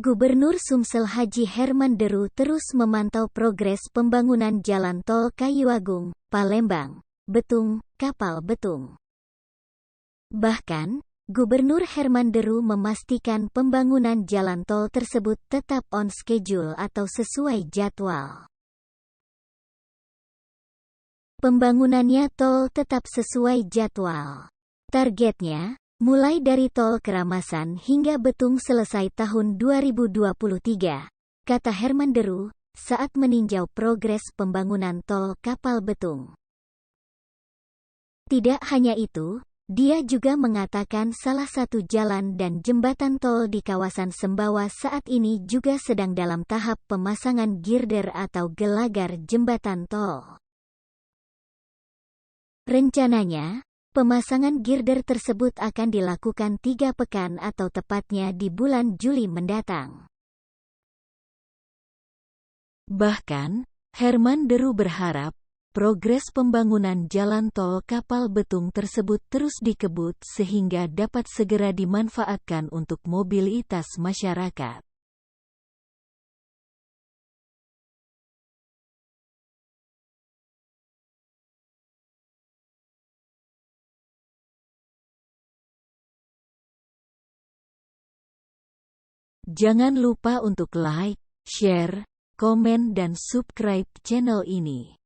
Gubernur Sumsel Haji Herman Deru terus memantau progres pembangunan Jalan Tol Kayuagung, Palembang, Betung, Kapal Betung. Bahkan, Gubernur Herman Deru memastikan pembangunan jalan tol tersebut tetap on schedule atau sesuai jadwal. Pembangunannya tol tetap sesuai jadwal. Targetnya, mulai dari tol Keramasan hingga Betung selesai tahun 2023, kata Herman Deru, saat meninjau progres pembangunan tol Kapal Betung. Tidak hanya itu, dia juga mengatakan salah satu jalan dan jembatan tol di kawasan Sembawa saat ini juga sedang dalam tahap pemasangan girder atau gelagar jembatan tol. Rencananya, pemasangan girder tersebut akan dilakukan 3 pekan atau tepatnya di bulan Juli mendatang. Bahkan, Herman Deru berharap, progres pembangunan jalan tol Kapal Betung tersebut terus dikebut sehingga dapat segera dimanfaatkan untuk mobilitas masyarakat. Jangan lupa untuk like, share, komen dan subscribe channel ini.